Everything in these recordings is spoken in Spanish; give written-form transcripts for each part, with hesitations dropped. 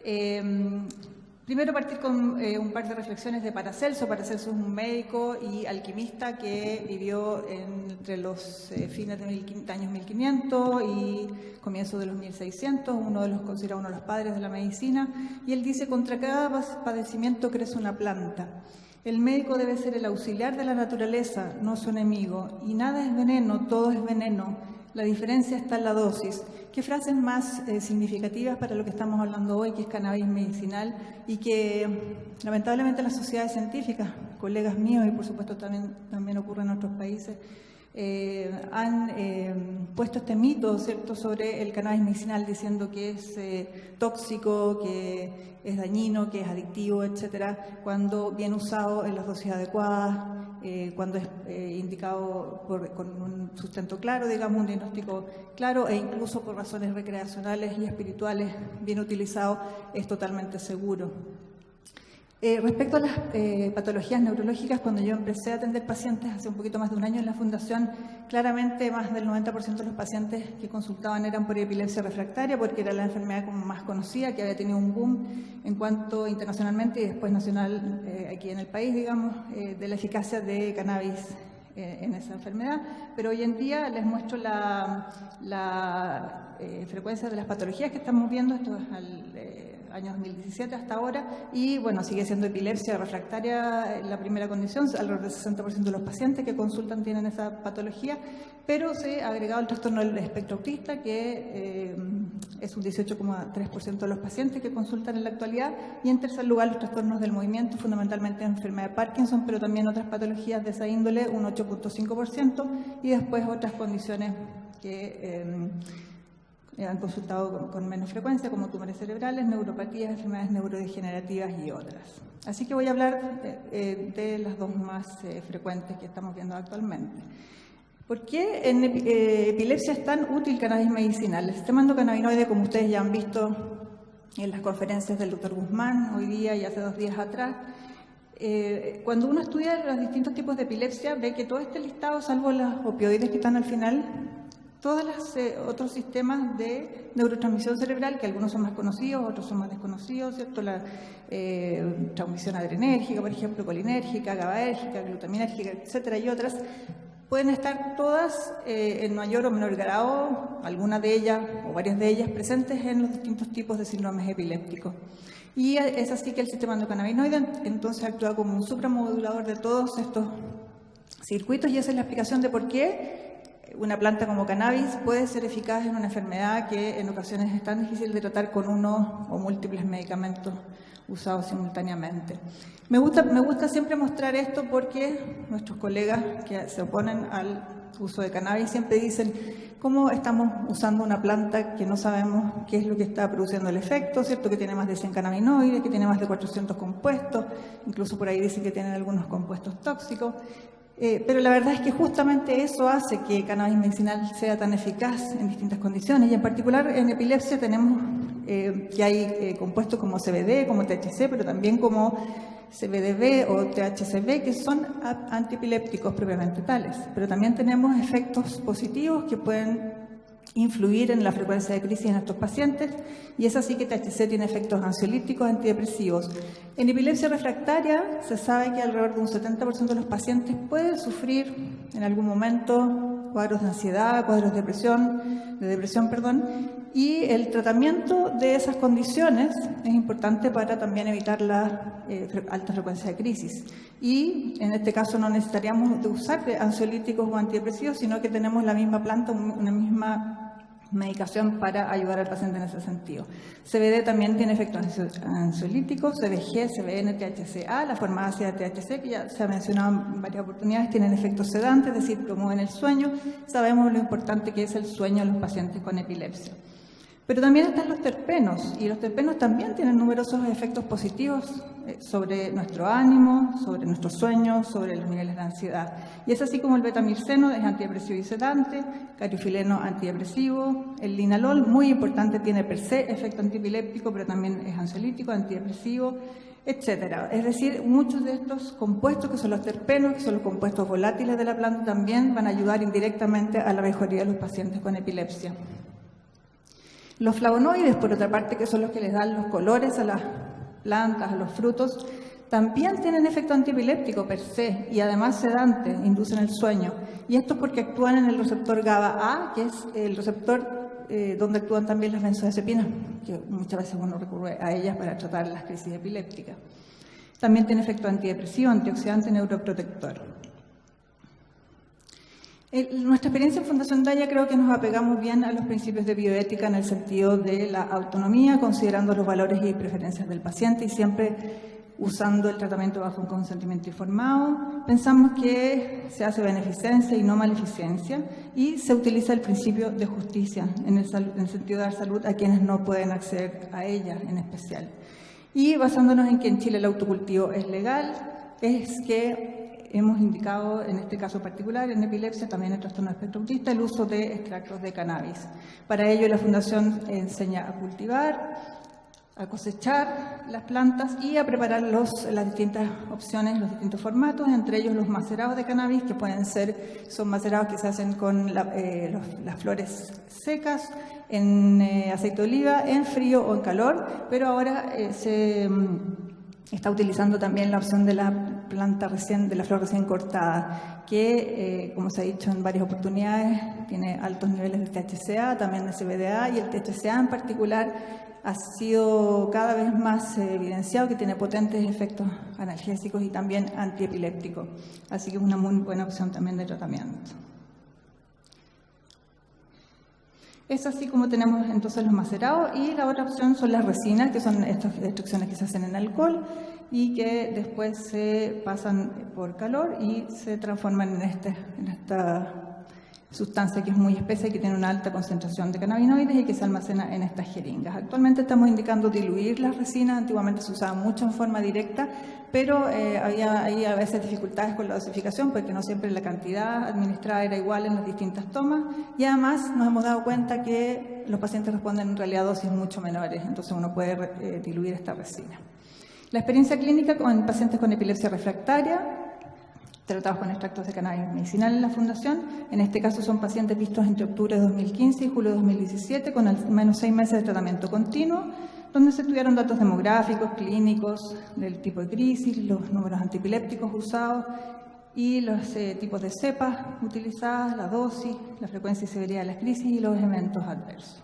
Primero partir con un par de reflexiones de Paracelso. Paracelso es un médico y alquimista que vivió entre los fines de años 1500 y comienzos de los 1600, considerado uno de los padres de la medicina, y él dice: contra cada padecimiento crece una planta. El médico debe ser el auxiliar de la naturaleza, no su enemigo, y nada es veneno, todo es veneno. La diferencia está en la dosis. ¿Qué frases más significativas para lo que estamos hablando hoy, que es cannabis medicinal, y que lamentablemente las sociedades científicas, colegas míos y por supuesto también ocurre en otros países, han puesto este mito, ¿cierto?, sobre el cannabis medicinal, diciendo que es tóxico, que es dañino, que es adictivo, etcétera, cuando bien usado en las dosis adecuadas, cuando es indicado con un sustento claro, digamos, un diagnóstico claro, e incluso por razones recreacionales y espirituales bien utilizado, es totalmente seguro. Respecto a las patologías neurológicas, cuando yo empecé a atender pacientes hace un poquito más de un año en la Fundación, claramente más del 90% de los pacientes que consultaban eran por epilepsia refractaria, porque era la enfermedad como más conocida, que había tenido un boom en cuanto internacionalmente y después nacional aquí en el país, digamos, de la eficacia de cannabis en esa enfermedad. Pero hoy en día les muestro la frecuencia de las patologías que estamos viendo, esto es año 2017 hasta ahora, y bueno, sigue siendo epilepsia refractaria la primera condición. Alrededor del 60% de los pacientes que consultan tienen esa patología, pero se ha agregado el trastorno del espectro autista, que es un 18,3% de los pacientes que consultan en la actualidad, y en tercer lugar los trastornos del movimiento, fundamentalmente enfermedad de Parkinson, pero también otras patologías de esa índole, un 8,5%, y después otras condiciones que han consultado con menos frecuencia, como tumores cerebrales, neuropatías, enfermedades neurodegenerativas y otras. Así que voy a hablar de las dos más frecuentes que estamos viendo actualmente. ¿Por qué en epilepsia es tan útil cannabis medicinal? El sistema endocannabinoide, como ustedes ya han visto en las conferencias del Dr. Guzmán hoy día y hace 2 días atrás, cuando uno estudia los distintos tipos de epilepsia, ve que todo este listado, salvo los opioides que están al final, todos los otros sistemas de neurotransmisión cerebral, que algunos son más conocidos, otros son más desconocidos, ¿cierto? La transmisión adrenérgica, por ejemplo, colinérgica, GABAérgica, glutaminérgica, etcétera, y otras, pueden estar todas en mayor o menor grado, algunas de ellas o varias de ellas presentes en los distintos tipos de síndromes epilépticos. Y es así que el sistema endocannabinoide entonces actúa como un supramodulador de todos estos circuitos, y esa es la explicación de por qué una planta como cannabis puede ser eficaz en una enfermedad que en ocasiones es tan difícil de tratar con uno o múltiples medicamentos usados simultáneamente. Me gusta siempre mostrar esto porque nuestros colegas que se oponen al uso de cannabis siempre dicen: ¿cómo estamos usando una planta que no sabemos qué es lo que está produciendo el efecto? ¿Cierto? Que tiene más de 100 cannabinoides, que tiene más de 400 compuestos, incluso por ahí dicen que tienen algunos compuestos tóxicos. Pero la verdad es que justamente eso hace que el cannabis medicinal sea tan eficaz en distintas condiciones, y en particular en epilepsia tenemos que hay compuestos como CBD, como THC, pero también como CBDV o THCV, que son antiepilépticos propiamente tales, pero también tenemos efectos positivos que pueden influir en la frecuencia de crisis en estos pacientes, y es así que THC tiene efectos ansiolíticos, antidepresivos. En epilepsia refractaria se sabe que alrededor de un 70% de los pacientes pueden sufrir en algún momento cuadros de ansiedad, cuadros de depresión, y el tratamiento de esas condiciones es importante para también evitar la alta frecuencia de crisis. Y en este caso no necesitaríamos de usar ansiolíticos o antidepresivos, sino que tenemos la misma planta, una misma medicación para ayudar al paciente en ese sentido. CBD también tiene efectos ansiolíticos, CBG, CBN, THCA, la forma ácida de THC, que ya se ha mencionado en varias oportunidades, tienen efectos sedantes, es decir, promueven el sueño. Sabemos lo importante que es el sueño en los pacientes con epilepsia. Pero también están los terpenos, y los terpenos también tienen numerosos efectos positivos sobre nuestro ánimo, sobre nuestros sueños, sobre los niveles de ansiedad. Y es así como el betamirceno es antidepresivo y sedante, cariofileno antidepresivo, el linalol, muy importante, tiene per se efecto antiepiléptico, pero también es ansiolítico, antidepresivo, etcétera. Es decir, muchos de estos compuestos, que son los terpenos, que son los compuestos volátiles de la planta, también van a ayudar indirectamente a la mejoría de los pacientes con epilepsia. Los flavonoides, por otra parte, que son los que les dan los colores a las plantas, a los frutos, también tienen efecto antiepiléptico per se y además sedante, inducen el sueño. Y esto es porque actúan en el receptor GABA-A, que es el receptor donde actúan también las benzodiazepinas, que muchas veces uno recurre a ellas para tratar las crisis epilépticas. También tiene efecto antidepresivo, antioxidante, neuroprotector. Nuestra experiencia en Fundación Daya creo que nos apegamos bien a los principios de bioética en el sentido de la autonomía, considerando los valores y preferencias del paciente y siempre usando el tratamiento bajo un consentimiento informado. Pensamos que se hace beneficencia y no maleficencia y se utiliza el principio de justicia en el sentido de dar salud a quienes no pueden acceder a ella en especial. Y basándonos en que en Chile el autocultivo es legal, es que hemos indicado en este caso particular, en epilepsia, también en trastorno espectro autista, el uso de extractos de cannabis. Para ello la Fundación enseña a cultivar, a cosechar las plantas y a preparar las distintas opciones, los distintos formatos, entre ellos los macerados de cannabis, que son macerados que se hacen con las flores secas, en aceite de oliva, en frío o en calor, pero ahora se está utilizando también la opción de la de la flor recién cortada, que, como se ha dicho en varias oportunidades, tiene altos niveles de THCA, también de CBDA, y el THCA en particular ha sido cada vez más evidenciado que tiene potentes efectos analgésicos y también antiepilépticos. Así que es una muy buena opción también de tratamiento. Es así como tenemos entonces los macerados, y la otra opción son las resinas, que son estas extracciones que se hacen en alcohol y que después se pasan por calor y se transforman en esta sustancia que es muy espesa y que tiene una alta concentración de cannabinoides y que se almacena en estas jeringas. Actualmente estamos indicando diluir las resinas, antiguamente se usaba mucho en forma directa, pero había ahí a veces dificultades con la dosificación porque no siempre la cantidad administrada era igual en las distintas tomas, y además nos hemos dado cuenta que los pacientes responden en realidad a dosis mucho menores, entonces uno puede diluir esta resina. La experiencia clínica con pacientes con epilepsia refractaria, tratados con extractos de cannabis medicinal en la Fundación. En este caso son pacientes vistos entre octubre de 2015 y julio de 2017 con al menos 6 meses de tratamiento continuo, donde se estudiaron datos demográficos, clínicos, del tipo de crisis, los números antiepilépticos usados y los tipos de cepas utilizadas, la dosis, la frecuencia y severidad de las crisis y los eventos adversos.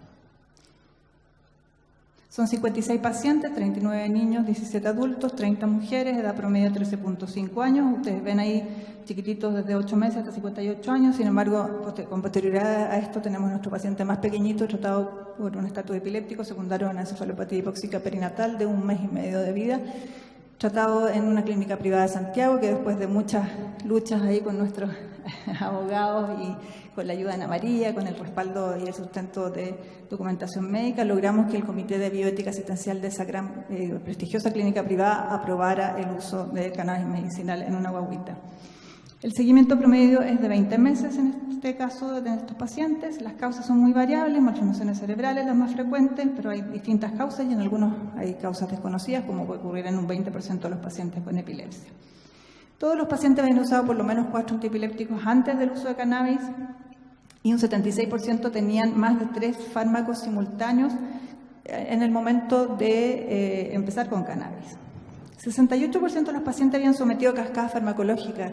Son 56 pacientes, 39 niños, 17 adultos, 30 mujeres, edad promedio 13.5 años. Ustedes ven ahí chiquititos desde 8 meses hasta 58 años. Sin embargo, con posterioridad a esto tenemos nuestro paciente más pequeñito, tratado por un estatus epiléptico secundario a una encefalopatía hipóxica perinatal de 1 mes y medio de vida, tratado en una clínica privada de Santiago, que después de muchas luchas ahí con nuestros abogados y con la ayuda de Ana María, con el respaldo y el sustento de documentación médica, logramos que el Comité de Bioética Asistencial de esa gran prestigiosa clínica privada aprobara el uso de cannabis medicinal en una guaguita. El seguimiento promedio es de 20 meses en este caso de estos pacientes. Las causas son muy variables, malformaciones cerebrales las más frecuentes, pero hay distintas causas y en algunos hay causas desconocidas, como puede ocurrir en un 20% de los pacientes con epilepsia. Todos los pacientes habían usado por lo menos 4 antiepilépticos antes del uso de cannabis y un 76% tenían más de 3 fármacos simultáneos en el momento de empezar con cannabis. 68% de los pacientes habían sometido a cascada farmacológica.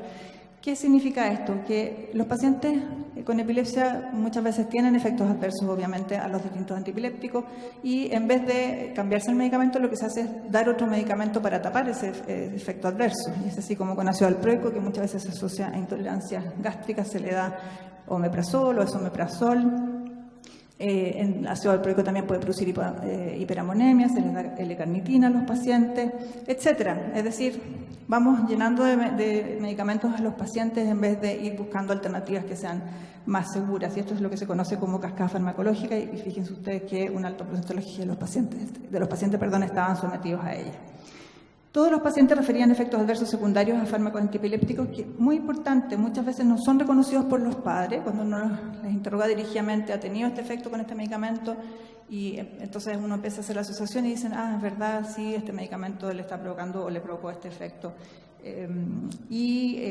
¿Qué significa esto? Que los pacientes con epilepsia muchas veces tienen efectos adversos, obviamente, a los distintos antiepilépticos, y en vez de cambiarse el medicamento, lo que se hace es dar otro medicamento para tapar ese efecto adverso. Y es así como con ácido valproico, que muchas veces se asocia a intolerancias gástricas, se le da omeprazol o esomeprazol. En ácido valproico también puede producir hiperamonemia, se les da L-carnitina a los pacientes, etcétera. Es decir, vamos llenando de medicamentos a los pacientes en vez de ir buscando alternativas que sean más seguras. Y esto es lo que se conoce como cascada farmacológica, y fíjense ustedes que un alto porcentaje de los pacientes estaban sometidos a ella. Todos los pacientes referían efectos adversos secundarios a fármacos antiepilépticos que, muy importante, muchas veces no son reconocidos por los padres. Cuando uno les interroga dirigidamente, ¿ha tenido este efecto con este medicamento? Y entonces uno empieza a hacer la asociación y dicen, es verdad, sí, este medicamento le está provocando o le provocó este efecto.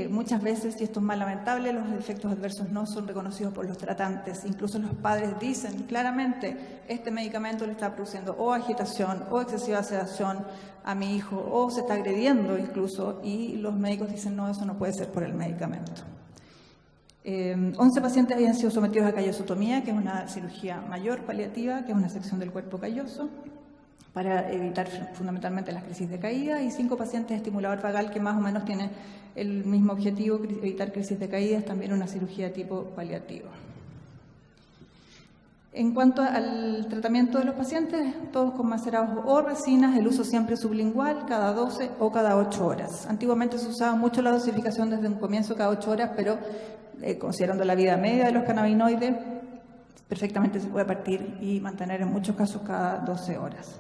Muchas veces, y esto es más lamentable, los efectos adversos no son reconocidos por los tratantes. Incluso los padres dicen claramente, este medicamento le está produciendo o agitación o excesiva sedación a mi hijo, o se está agrediendo incluso, y los médicos dicen, no, eso no puede ser por el medicamento. 11 pacientes habían sido sometidos a callosotomía, que es una cirugía mayor paliativa, que es una sección del cuerpo calloso, para evitar fundamentalmente las crisis de caída, y 5 pacientes estimulador vagal, que más o menos tiene el mismo objetivo, evitar crisis de caída, es también una cirugía tipo paliativo. En cuanto al tratamiento de los pacientes, todos con macerados o resinas, el uso siempre sublingual, cada 12 o cada 8 horas. Antiguamente se usaba mucho la dosificación desde un comienzo cada 8 horas, pero considerando la vida media de los cannabinoides, perfectamente se puede partir y mantener en muchos casos cada 12 horas.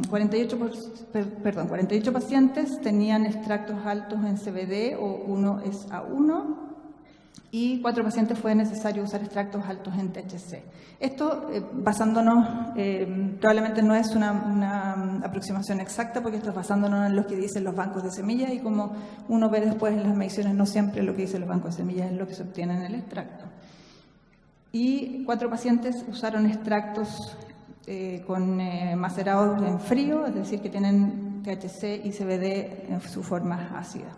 48 pacientes tenían extractos altos en CBD o 1-A1, y 4 pacientes fue necesario usar extractos altos en THC. Esto, basándonos, probablemente no es una aproximación exacta, porque esto es basándonos en lo que dicen los bancos de semillas, y como uno ve después en las mediciones, no siempre lo que dicen los bancos de semillas es lo que se obtiene en el extracto. Y 4 pacientes usaron extractos con macerados en frío, es decir, que tienen THC y CBD en su forma ácida.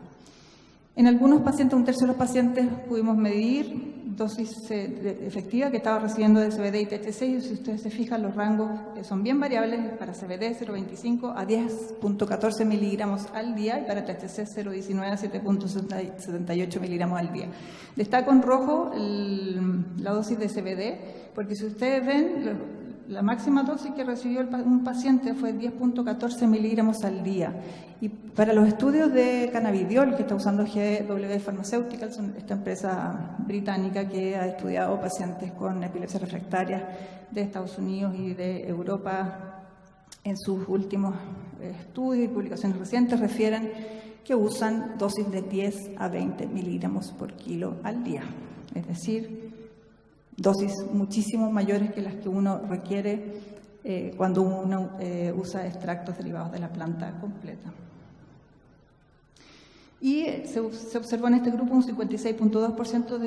En algunos pacientes, 1/3 de los pacientes, pudimos medir dosis efectiva que estaba recibiendo de CBD y THC, y si ustedes se fijan, los rangos son bien variables. Para CBD 0,25 a 10,14 miligramos al día, y para THC 0,19 a 7,78 miligramos al día. Destaco en rojo la dosis de CBD, porque si ustedes ven, la máxima dosis que recibió un paciente fue 10,14 miligramos al día. Y para los estudios de cannabidiol que está usando GW Pharmaceuticals, esta empresa británica que ha estudiado pacientes con epilepsia refractaria de Estados Unidos y de Europa, en sus últimos estudios y publicaciones recientes refieren que usan dosis de 10 a 20 miligramos por kilo al día. Es decir, dosis muchísimo mayores que las que uno requiere cuando uno usa extractos derivados de la planta completa. Y se observó en este grupo un 56,2%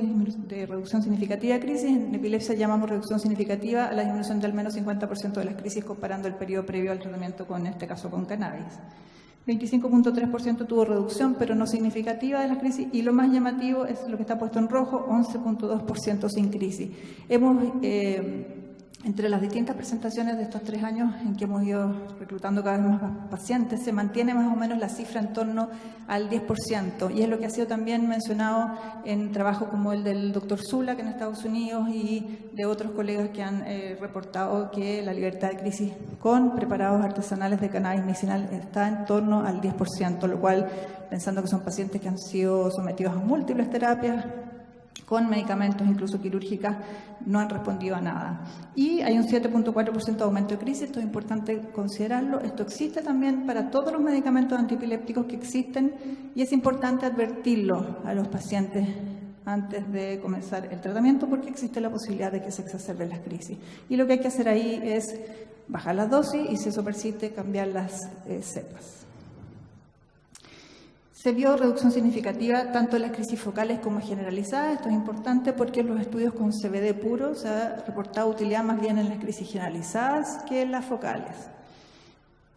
de reducción significativa de crisis. En epilepsia llamamos reducción significativa a la disminución de al menos 50% de las crisis, comparando el periodo previo al tratamiento con, en este caso, con cannabis. 25,3% tuvo reducción, pero no significativa, de las crisis, y lo más llamativo es lo que está puesto en rojo, 11,2% sin crisis. Hemos, entre las distintas presentaciones de estos 3 años en que hemos ido reclutando cada vez más pacientes, se mantiene más o menos la cifra en torno al 10%, y es lo que ha sido también mencionado en trabajos como el del doctor Zula, que en Estados Unidos, y de otros colegas que han reportado que la libertad de crisis con preparados artesanales de cannabis medicinal está en torno al 10%, lo cual, pensando que son pacientes que han sido sometidos a múltiples terapias, con medicamentos, incluso quirúrgicas, no han respondido a nada. Y hay un 7,4% de aumento de crisis. Esto es importante considerarlo. Esto existe también para todos los medicamentos antiepilépticos que existen, y es importante advertirlo a los pacientes antes de comenzar el tratamiento, porque existe la posibilidad de que se exacerben las crisis. Y lo que hay que hacer ahí es bajar las dosis y, si eso persiste, cambiar las cepas. Se vio reducción significativa tanto en las crisis focales como generalizadas. Esto es importante porque en los estudios con CBD puro se ha reportado utilidad más bien en las crisis generalizadas que en las focales.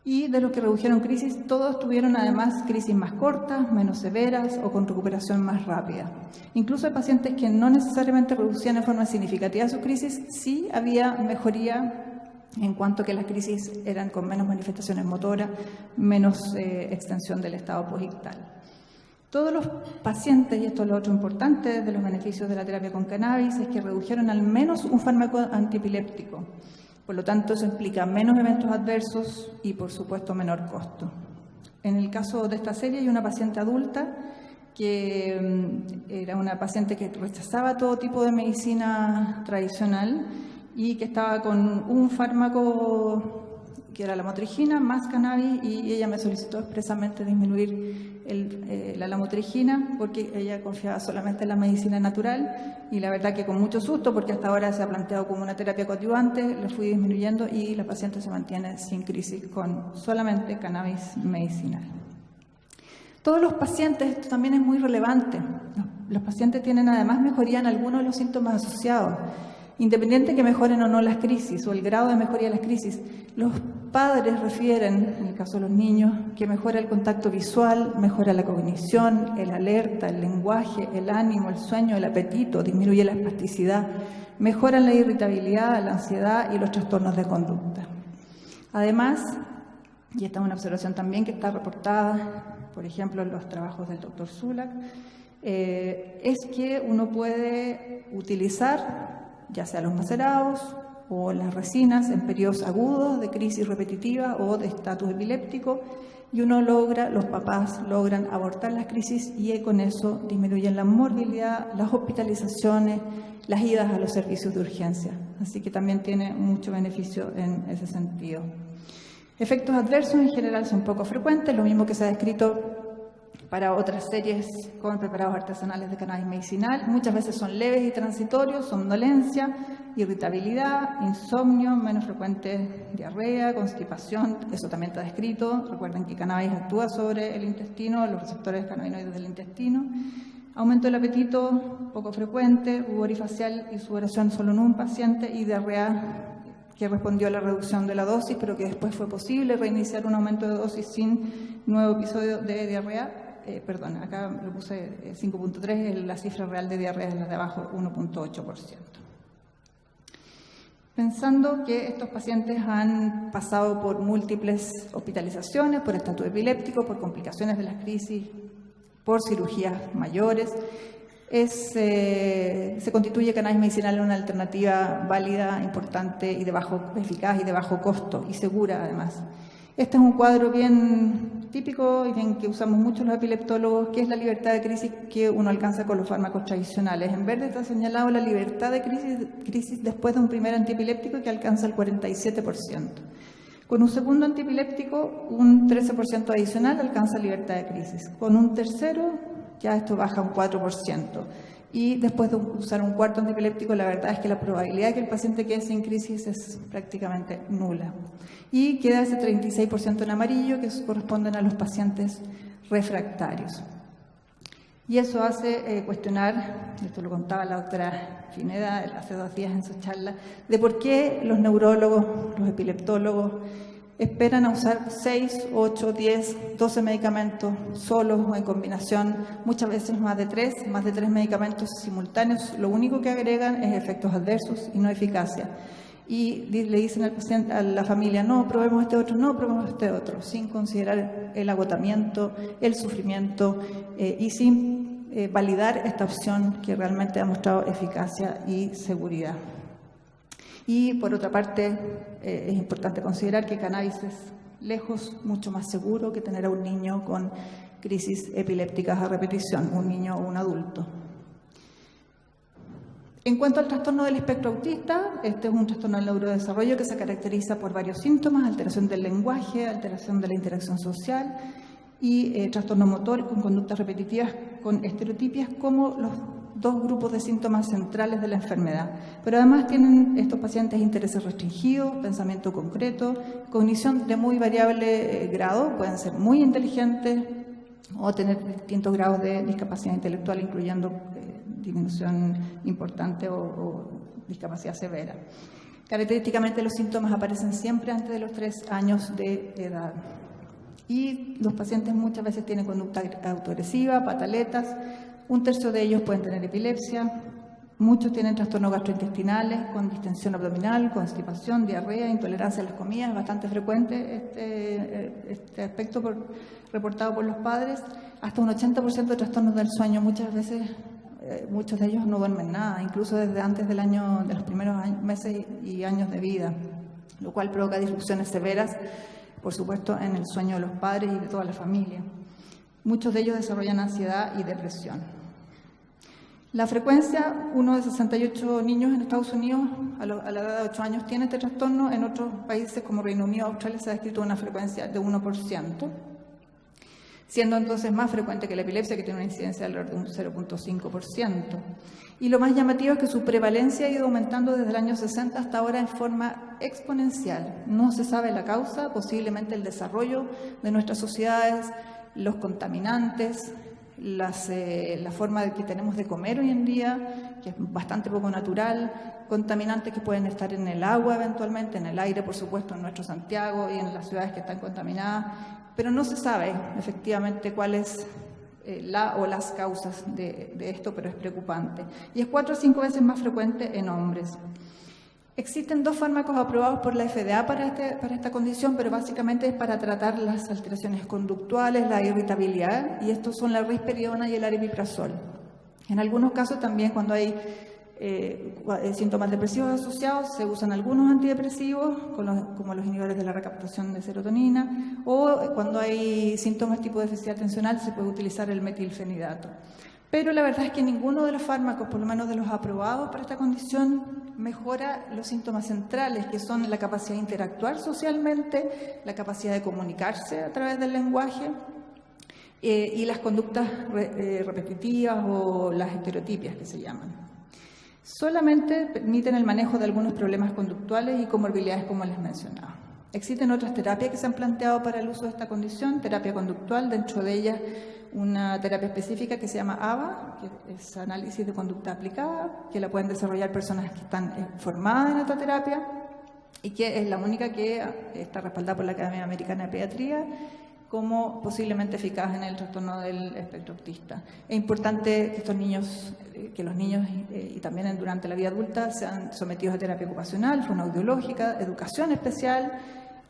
Y de los que redujeron crisis, todos tuvieron además crisis más cortas, menos severas o con recuperación más rápida. Incluso hay pacientes que no necesariamente reducían en forma significativa sus crisis, sí había mejoría en cuanto a que las crisis eran con menos manifestaciones motoras, menos extensión del estado posictal. Todos los pacientes, y esto es lo otro importante de los beneficios de la terapia con cannabis, es que redujeron al menos un fármaco antiepiléptico. Por lo tanto, eso implica menos eventos adversos y, por supuesto, menor costo. En el caso de esta serie hay una paciente adulta que era una paciente que rechazaba todo tipo de medicina tradicional y que estaba con un fármaco que era la lamotrigina más cannabis, y ella me solicitó expresamente disminuir la lamotrigina porque ella confiaba solamente en la medicina natural, y la verdad que con mucho susto, porque hasta ahora se ha planteado como una terapia coadyuvante, le fui disminuyendo y la paciente se mantiene sin crisis con solamente cannabis medicinal. Todos los pacientes, esto también es muy relevante, los pacientes tienen además mejoría en algunos de los síntomas asociados, independiente que mejoren o no las crisis o el grado de mejoría de las crisis. Los padres refieren, en el caso de los niños, que mejora el contacto visual, mejora la cognición, el alerta, el lenguaje, el ánimo, el sueño, el apetito, disminuye la espasticidad, mejoran la irritabilidad, la ansiedad y los trastornos de conducta. Además, y esta es una observación también que está reportada, por ejemplo, en los trabajos del Dr. Sulak, es que uno puede utilizar ya sea los macerados o las resinas en periodos agudos de crisis repetitiva o de estatus epiléptico, y los papás logran abortar las crisis y con eso disminuyen la morbilidad, las hospitalizaciones, las idas a los servicios de urgencia. Así que también tiene mucho beneficio en ese sentido. Efectos adversos en general son poco frecuentes, lo mismo que se ha descrito para otras series con preparados artesanales de cannabis medicinal. Muchas veces son leves y transitorios, somnolencia, irritabilidad, insomnio, menos frecuente diarrea, constipación, eso también está descrito. Recuerden que cannabis actúa sobre el intestino, los receptores cannabinoides del intestino. Aumento del apetito, poco frecuente, rubor facial y sudoración solo en un paciente, y diarrea que respondió a la reducción de la dosis, pero que después fue posible reiniciar un aumento de dosis sin nuevo episodio de diarrea. Perdón, acá lo puse 5.3, la cifra real de diarrea es la de abajo, 1.8%. Pensando que estos pacientes han pasado por múltiples hospitalizaciones, por estatus epiléptico, por complicaciones de las crisis, por cirugías mayores, se constituye cannabis medicinal una alternativa válida, importante y eficaz y de bajo costo y segura además. Este es un cuadro bien típico y bien que usamos mucho los epileptólogos, que es la libertad de crisis que uno alcanza con los fármacos tradicionales. En verde está señalado la libertad de crisis después de un primer antiepiléptico que alcanza el 47%. Con un segundo antiepiléptico, un 13% adicional alcanza libertad de crisis. Con un tercero, ya esto baja un 4%. Y después de usar un cuarto antiepiléptico, la verdad es que la probabilidad de que el paciente quede sin crisis es prácticamente nula. Y queda ese 36% en amarillo, que corresponden a los pacientes refractarios. Y eso hace cuestionar, esto lo contaba la doctora Fineda hace 2 días en su charla, de por qué los neurólogos, los epileptólogos, esperan a usar 6, 8, 10, 12 medicamentos solos o en combinación, muchas veces más de 3 medicamentos simultáneos. Lo único que agregan es efectos adversos y no eficacia. Y le dicen al paciente, a la familia, no, probemos este otro, no, probemos este otro, sin considerar el agotamiento, el sufrimiento y sin validar esta opción que realmente ha mostrado eficacia y seguridad. Y por otra parte, es importante considerar que cannabis es lejos mucho más seguro que tener a un niño con crisis epilépticas a repetición, un niño o un adulto. En cuanto al trastorno del espectro autista, este es un trastorno del neurodesarrollo que se caracteriza por varios síntomas: alteración del lenguaje, alteración de la interacción social y trastorno motor con conductas repetitivas con estereotipias como los 2 grupos de síntomas centrales de la enfermedad. Pero además tienen estos pacientes intereses restringidos, pensamiento concreto, cognición de muy variable grado, pueden ser muy inteligentes o tener distintos grados de discapacidad intelectual, incluyendo disminución importante o discapacidad severa. Característicamente los síntomas aparecen siempre antes de los 3 años de edad. Y los pacientes muchas veces tienen conducta autoagresiva, pataletas. 1/3 de ellos pueden tener epilepsia. Muchos tienen trastornos gastrointestinales con distensión abdominal, constipación, diarrea, intolerancia a las comidas. Es bastante frecuente este aspecto reportado por los padres. Hasta un 80% de trastornos del sueño. Muchas veces muchos de ellos no duermen nada, incluso desde antes de los primeros meses y años de vida, lo cual provoca disrupciones severas, por supuesto, en el sueño de los padres y de toda la familia. Muchos de ellos desarrollan ansiedad y depresión. La frecuencia, 1 de 68 niños en Estados Unidos a la edad de 8 años tiene este trastorno. En otros países como Reino Unido o Australia se ha descrito una frecuencia de 1%, siendo entonces más frecuente que la epilepsia, que tiene una incidencia de alrededor de un 0.5%. Y lo más llamativo es que su prevalencia ha ido aumentando desde el año 60 hasta ahora en forma exponencial. No se sabe la causa, posiblemente el desarrollo de nuestras sociedades, los contaminantes, la forma que tenemos de comer hoy en día, que es bastante poco natural, contaminantes que pueden estar en el agua eventualmente, en el aire, por supuesto, en nuestro Santiago y en las ciudades que están contaminadas, pero no se sabe efectivamente cuál es la o las causas de esto, pero es preocupante. Y es 4 o 5 veces más frecuente en hombres. Existen 2 fármacos aprobados por la FDA para esta condición, pero básicamente es para tratar las alteraciones conductuales, la irritabilidad, y estos son la risperidona y el aripiprazol. En algunos casos también, cuando hay síntomas depresivos asociados, se usan algunos antidepresivos, como los inhibidores de la recaptación de serotonina, o cuando hay síntomas tipo déficit atencional, se puede utilizar el metilfenidato. Pero la verdad es que ninguno de los fármacos, por lo menos de los aprobados para esta condición, mejora los síntomas centrales, que son la capacidad de interactuar socialmente, la capacidad de comunicarse a través del lenguaje y las conductas repetitivas o las estereotipias que se llaman. Solamente permiten el manejo de algunos problemas conductuales y comorbilidades como les mencionaba. Existen otras terapias que se han planteado para el uso de esta condición, terapia conductual, dentro de ellas una terapia específica que se llama ABA, que es análisis de conducta aplicada, que la pueden desarrollar personas que están formadas en esta terapia y que es la única que está respaldada por la Academia Americana de Pediatría como posiblemente eficaz en el trastorno del espectro autista. Es importante que estos niños, que los niños y también durante la vida adulta sean sometidos a terapia ocupacional, fonoaudiológica, educación especial,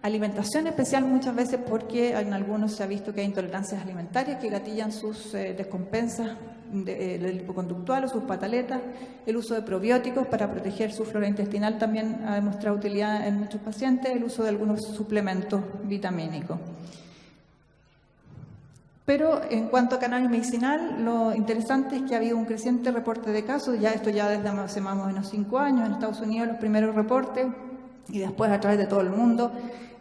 alimentación especial muchas veces porque en algunos se ha visto que hay intolerancias alimentarias que gatillan sus descompensas del hipoconductual o sus pataletas. El uso de probióticos para proteger su flora intestinal también ha demostrado utilidad en muchos pacientes, el uso de algunos suplementos vitamínicos. Pero en cuanto a cannabis medicinal, lo interesante es que ha habido un creciente reporte de casos, esto ya desde hace más o menos 5 años, en Estados Unidos los primeros reportes, y después a través de todo el mundo,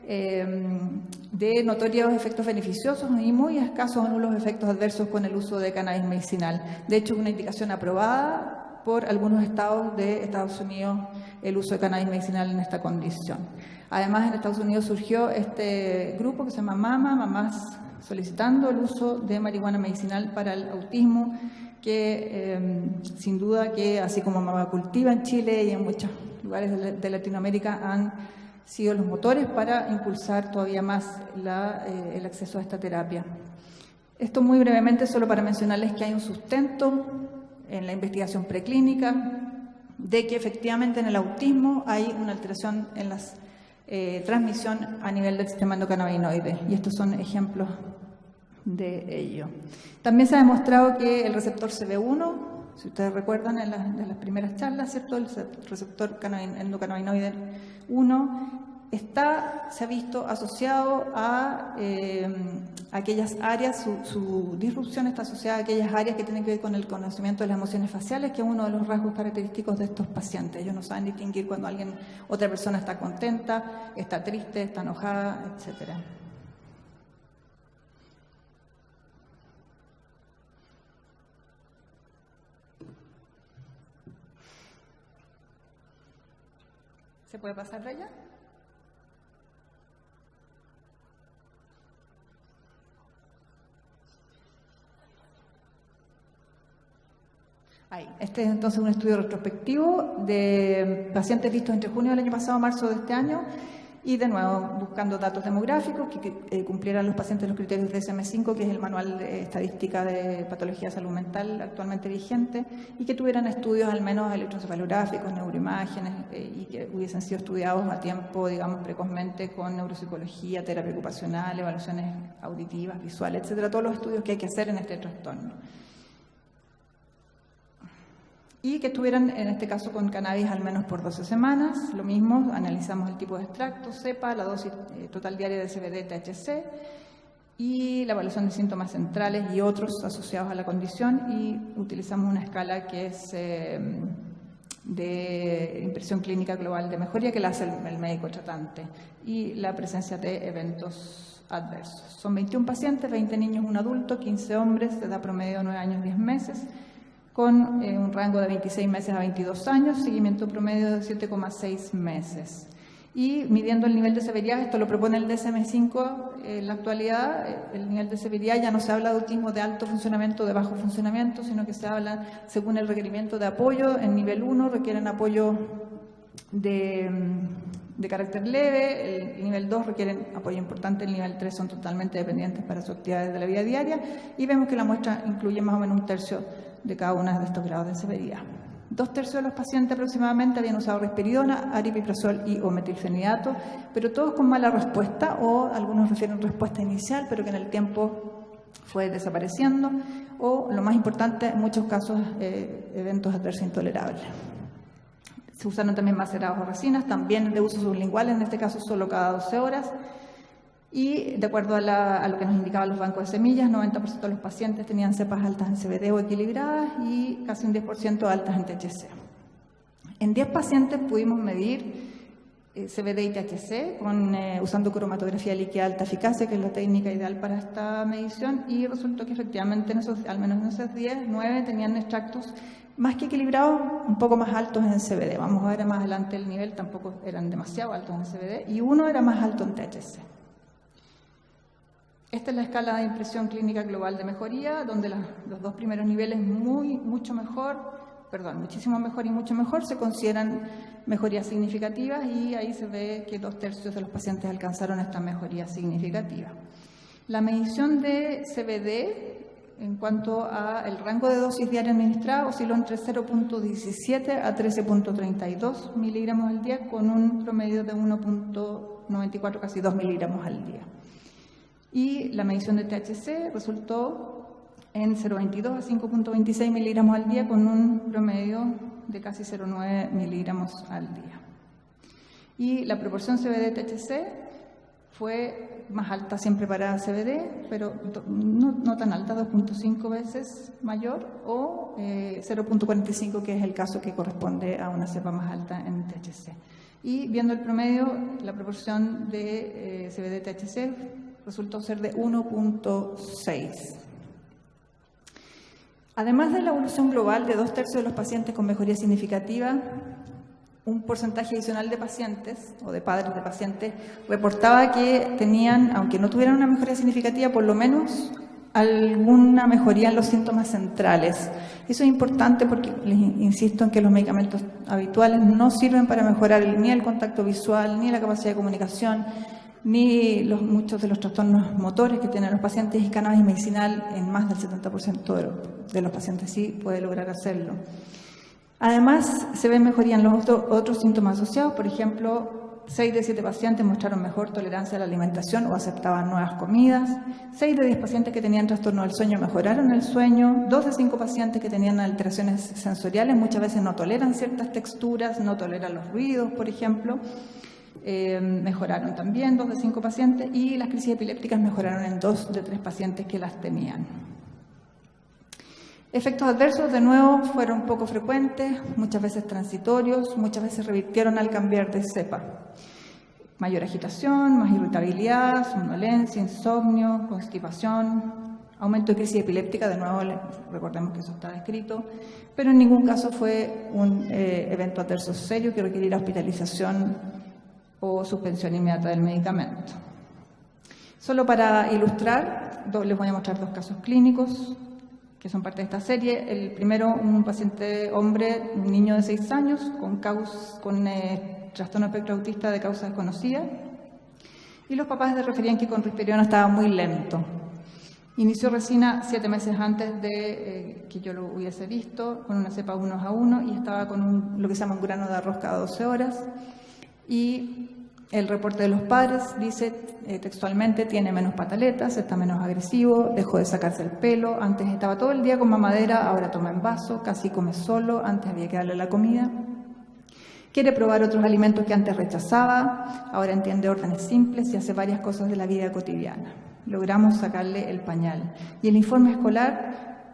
de notorios efectos beneficiosos y muy escasos o nulos efectos adversos con el uso de cannabis medicinal. De hecho, una indicación aprobada por algunos estados de Estados Unidos el uso de cannabis medicinal en esta condición. Además, en Estados Unidos surgió este grupo que se llama Mamás solicitando el uso de marihuana medicinal para el autismo, que sin duda que, así como Mama Cultiva en Chile y en muchos lugares de Latinoamérica, han sido los motores para impulsar todavía más el acceso a esta terapia. Esto muy brevemente, solo para mencionarles que hay un sustento en la investigación preclínica de que efectivamente en el autismo hay una alteración en la transmisión a nivel del sistema endocannabinoide, y estos son ejemplos de ello. También se ha demostrado que el receptor CB1, si ustedes recuerdan en las primeras charlas, ¿cierto? El receptor endocannabinoide 1 se ha visto asociado a aquellas áreas, su disrupción está asociada a aquellas áreas que tienen que ver con el conocimiento de las emociones faciales, que es uno de los rasgos característicos de estos pacientes. Ellos no saben distinguir cuando otra persona está contenta, está triste, está enojada, etcétera. ¿Se puede pasar de allá? Ahí. Este es entonces un estudio retrospectivo de pacientes vistos entre junio del año pasado a marzo de este año, y de nuevo buscando datos demográficos que cumplieran los pacientes los criterios de DSM-5, que es el manual de estadística de patología de salud mental actualmente vigente, y que tuvieran estudios al menos electroencefalográficos, neuroimágenes, y que hubiesen sido estudiados a tiempo, digamos, precozmente con neuropsicología, terapia ocupacional, evaluaciones auditivas, visuales, etcétera, todos los estudios que hay que hacer en este trastorno. Y que estuvieran, en este caso, con cannabis al menos por 12 semanas. Lo mismo, analizamos el tipo de extracto, cepa, la dosis total diaria de CBD, THC, y la evaluación de síntomas centrales y otros asociados a la condición, y utilizamos una escala que es de impresión clínica global de mejoría, que la hace el médico tratante, y la presencia de eventos adversos. Son 21 pacientes, 20 niños, 1 adulto, 15 hombres, de edad promedio 9 años, 10 meses, con un rango de 26 meses a 22 años, seguimiento promedio de 7,6 meses. y midiendo el nivel de severidad, esto lo propone el DSM-5 en la actualidad, el nivel de severidad ya no se habla de autismo de alto funcionamiento o de bajo funcionamiento, sino que se habla según el requerimiento de apoyo. En nivel 1 requieren apoyo de carácter leve, el nivel 2 requieren apoyo importante, el nivel 3 son totalmente dependientes para sus actividades de la vida diaria, y vemos que la muestra incluye más o menos un tercio de cada uno de estos grados de severidad. 2/3 de los pacientes aproximadamente habían usado risperidona, aripiprazol y o metilfenidato, pero todos con mala respuesta, o algunos refieren respuesta inicial, pero que en el tiempo fue desapareciendo, o lo más importante, en muchos casos, eventos adversos intolerables. Se usaron también macerados o resinas, también de uso sublingual, en este caso solo cada 12 horas. Y de acuerdo a lo que nos indicaban los bancos de semillas, 90% de los pacientes tenían cepas altas en CBD o equilibradas y casi un 10% altas en THC. En 10 pacientes pudimos medir CBD y THC usando cromatografía líquida de alta eficacia, que es la técnica ideal para esta medición, y resultó que efectivamente al menos en esos 10, 9 tenían extractos más que equilibrados, un poco más altos en CBD. Vamos a ver más adelante el nivel, tampoco eran demasiado altos en CBD, y uno era más alto en THC. Esta es la escala de impresión clínica global de mejoría, donde los dos primeros niveles muchísimo mejor y mucho mejor se consideran mejorías significativas, y ahí se ve que 2/3 de los pacientes alcanzaron esta mejoría significativa. La medición de CBD en cuanto al rango de dosis diaria administrada osciló entre 0.17 a 13.32 miligramos al día, con un promedio de 1.94, casi 2 miligramos al día. Y la medición de THC resultó en 0.22 a 5.26 miligramos al día, con un promedio de casi 0.9 miligramos al día. Y la proporción CBD-THC fue más alta siempre para CBD, pero no tan alta, 2.5 veces mayor, o 0.45, que es el caso que corresponde a una cepa más alta en THC. Y viendo el promedio, la proporción de CBD-THC resultó ser de 1.6. Además de la evolución global de 2/3 de los pacientes con mejoría significativa, un porcentaje adicional de pacientes o de padres de pacientes reportaba que tenían, aunque no tuvieran una mejoría significativa, por lo menos alguna mejoría en los síntomas centrales. Eso es importante porque les insisto en que los medicamentos habituales no sirven para mejorar ni el contacto visual, ni la capacidad de comunicación, ni muchos de los trastornos motores que tienen los pacientes, y cannabis medicinal en más del 70% de los pacientes sí puede lograr hacerlo. Además, se ven mejoría en los otros síntomas asociados. Por ejemplo, 6 de 7 pacientes mostraron mejor tolerancia a la alimentación o aceptaban nuevas comidas. 6 de 10 pacientes que tenían trastorno del sueño mejoraron el sueño. 2 de 5 pacientes que tenían alteraciones sensoriales muchas veces no toleran ciertas texturas, no toleran los ruidos, por ejemplo. Mejoraron también 2 de 5 pacientes, y las crisis epilépticas mejoraron en 2 de 3 pacientes que las tenían. Efectos adversos, de nuevo, fueron poco frecuentes, muchas veces transitorios, muchas veces revirtieron al cambiar de cepa. Mayor agitación, más irritabilidad, somnolencia, insomnio, constipación, aumento de crisis epiléptica, de nuevo recordemos que eso está descrito, pero en ningún caso fue un evento adverso serio que requiriera hospitalización o suspensión inmediata del medicamento. Solo para ilustrar, les voy a mostrar 2 casos clínicos que son parte de esta serie. El primero, un paciente hombre, un niño de 6 años, con trastorno espectro autista de causa desconocida, y los papás referían que con risperidona estaba muy lento. Inició resina 7 meses antes de que yo lo hubiese visto, con una cepa 1:1, y estaba con lo que se llama un grano de arroz cada 12 horas. Y el reporte de los padres dice textualmente: tiene menos pataletas, está menos agresivo, dejó de sacarse el pelo, antes estaba todo el día con mamadera, ahora toma en vaso, casi come solo, antes había que darle la comida. Quiere probar otros alimentos que antes rechazaba, ahora entiende órdenes simples y hace varias cosas de la vida cotidiana. Logramos sacarle el pañal. Y el informe escolar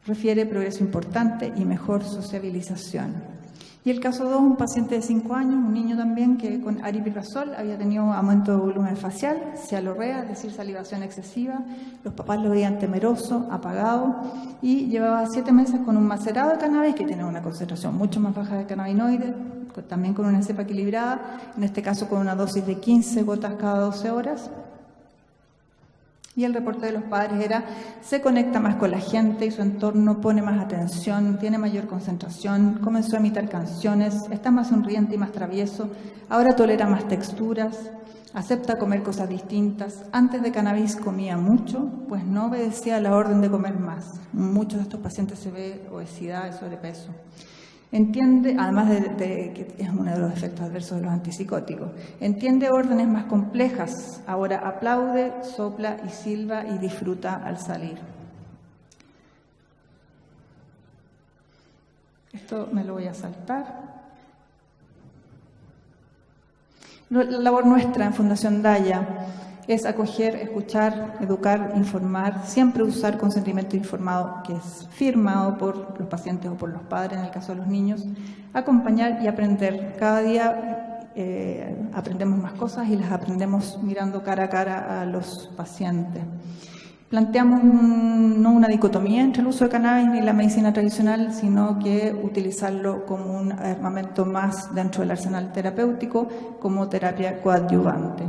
refiere progreso importante y mejor sociabilización. Y el caso 2, un paciente de 5 años, un niño también, que con aripiprazol había tenido aumento de volumen facial, cialorrea, es decir, salivación excesiva. Los papás lo veían temeroso, apagado, y llevaba 7 meses con un macerado de cannabis que tiene una concentración mucho más baja de cannabinoides, también con una cepa equilibrada, en este caso con una dosis de 15 gotas cada 12 horas. Y el reporte de los padres era: se conecta más con la gente y su entorno, pone más atención, tiene mayor concentración, comenzó a imitar canciones, está más sonriente y más travieso, ahora tolera más texturas, acepta comer cosas distintas. Antes de cannabis comía mucho, pues no obedecía a la orden de comer más. En muchos de estos pacientes se ve obesidad y sobrepeso. Entiende, además de que es uno de los efectos adversos de los antipsicóticos, entiende órdenes más complejas. Ahora aplaude, sopla y silba y disfruta al salir. Esto me lo voy a saltar. La labor nuestra en Fundación Daya es acoger, escuchar, educar, informar, siempre usar consentimiento informado, que es firmado por los pacientes o por los padres, en el caso de los niños, acompañar y aprender. Cada día aprendemos más cosas y las aprendemos mirando cara a cara a los pacientes. Planteamos no una dicotomía entre el uso de cannabis ni la medicina tradicional, sino que utilizarlo como un armamento más dentro del arsenal terapéutico, como terapia coadyuvante.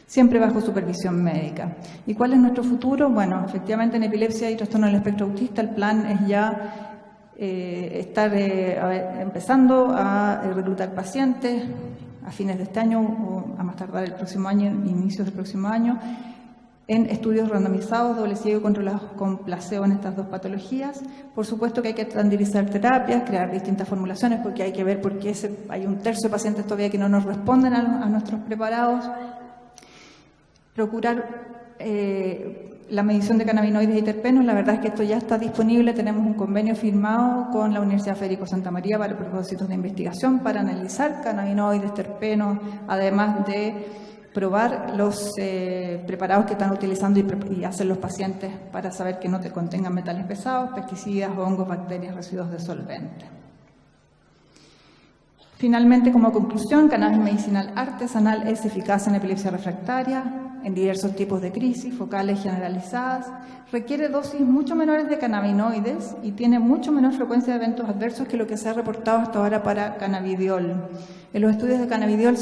Siempre bajo supervisión médica. ¿Y cuál es nuestro futuro? Bueno, efectivamente en epilepsia y trastorno del espectro autista el plan es ya estar empezando a reclutar pacientes a fines de este año o a más tardar el próximo año, inicios del próximo año, en estudios randomizados, doble ciego controlados con placebo en estas dos patologías. Por supuesto que hay que estandarizar terapias, crear distintas formulaciones, porque hay que ver por qué hay un tercio de pacientes todavía que no nos responden a nuestros preparados. Procurar la medición de cannabinoides y terpenos. La verdad es que esto ya está disponible. Tenemos un convenio firmado con la Universidad Federico Santa María para propósitos de investigación para analizar cannabinoides, terpenos, además de probar los preparados que están utilizando y hacen los pacientes para saber que no te contengan metales pesados, pesticidas, hongos, bacterias, residuos de solvente. Finalmente, como conclusión, cannabis medicinal artesanal es eficaz en epilepsia refractaria, en diversos tipos de crisis, focales generalizadas, requiere dosis mucho menores de cannabinoides y tiene mucho menor frecuencia de eventos adversos que lo que se ha reportado hasta ahora para cannabidiol. En los estudios de cannabidiol,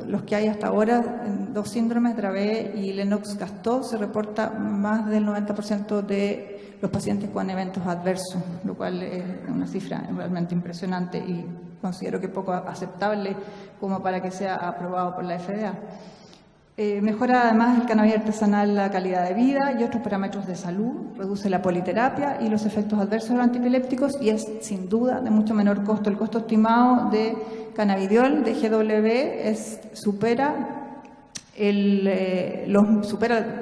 los que hay hasta ahora, en dos síndromes, Dravet y Lennox-Gastaut, se reporta más del 90% de los pacientes con eventos adversos, lo cual es una cifra realmente impresionante y considero que poco aceptable como para que sea aprobado por la FDA. Mejora además el cannabis artesanal la calidad de vida y otros parámetros de salud, reduce la politerapia y los efectos adversos de los antipilépticos y es sin duda de mucho menor costo. El costo estimado de cannabidiol, de GW, supera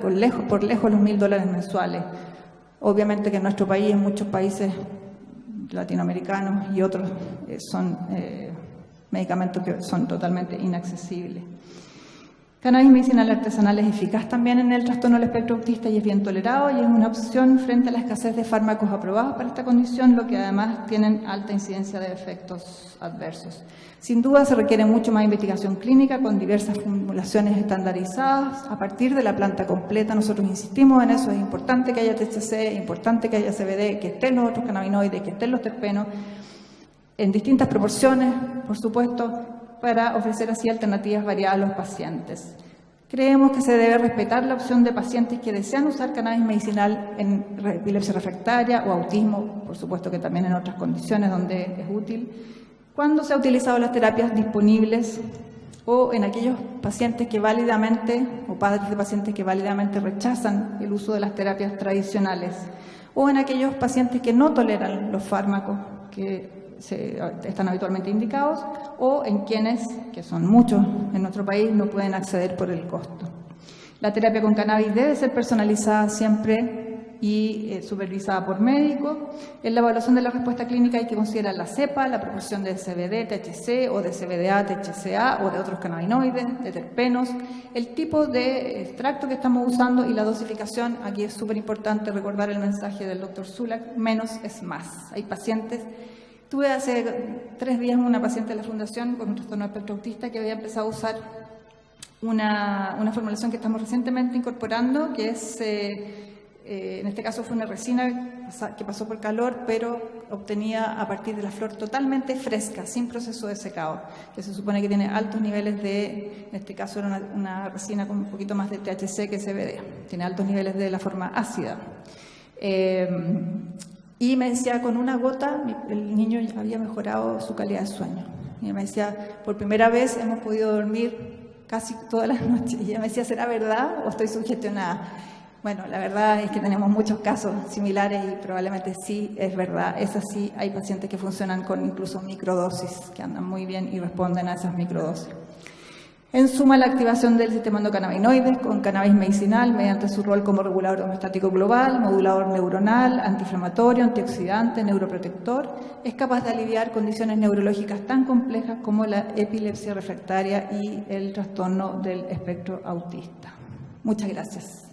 por lejos los $1.000 mensuales. Obviamente que en nuestro país, en muchos países latinoamericanos y otros, son medicamentos que son totalmente inaccesibles. Cannabis medicinal artesanal es eficaz también en el trastorno del espectro autista y es bien tolerado y es una opción frente a la escasez de fármacos aprobados para esta condición, lo que además tienen alta incidencia de efectos adversos. Sin duda se requiere mucho más investigación clínica con diversas formulaciones estandarizadas a partir de la planta completa. Nosotros insistimos en eso, es importante que haya THC, es importante que haya CBD, que estén los otros cannabinoides, que estén los terpenos en distintas proporciones, por supuesto, para ofrecer así alternativas variadas a los pacientes. Creemos que se debe respetar la opción de pacientes que desean usar cannabis medicinal en epilepsia refractaria o autismo, por supuesto que también en otras condiciones donde es útil, cuando se han utilizado las terapias disponibles o en aquellos pacientes que válidamente, o padres de pacientes que válidamente rechazan el uso de las terapias tradicionales, o en aquellos pacientes que no toleran los fármacos que están habitualmente indicados, o en quienes, que son muchos en nuestro país, no pueden acceder por el costo. La terapia con cannabis debe ser personalizada siempre y supervisada por médico. En la evaluación de la respuesta clínica hay que considerar la cepa, la proporción de CBD, THC o de CBDA, THCA o de otros cannabinoides, de terpenos, el tipo de extracto que estamos usando y la dosificación. Aquí es súper importante recordar el mensaje del Dr. Zulak: menos es más. Hay pacientes. Tuve hace 3 días una paciente de la Fundación con un trastorno del espectro autista que había empezado a usar una formulación que estamos recientemente incorporando, que es En este caso fue una resina que pasó por calor, pero obtenida a partir de la flor totalmente fresca, sin proceso de secado, que se supone que tiene altos niveles de, en este caso era una resina con un poquito más de THC que CBD, tiene altos niveles de la forma ácida. Y me decía, con una gota, el niño había mejorado su calidad de sueño. Y me decía, por primera vez hemos podido dormir casi todas las noches. Y ella me decía, ¿será verdad o estoy sugestionada? Bueno, la verdad es que tenemos muchos casos similares y probablemente sí es verdad. Es así, hay pacientes que funcionan con incluso microdosis, que andan muy bien y responden a esas microdosis. En suma, la activación del sistema endocannabinoide con cannabis medicinal mediante su rol como regulador homeostático global, modulador neuronal, antiinflamatorio, antioxidante, neuroprotector, es capaz de aliviar condiciones neurológicas tan complejas como la epilepsia refractaria y el trastorno del espectro autista. Muchas gracias.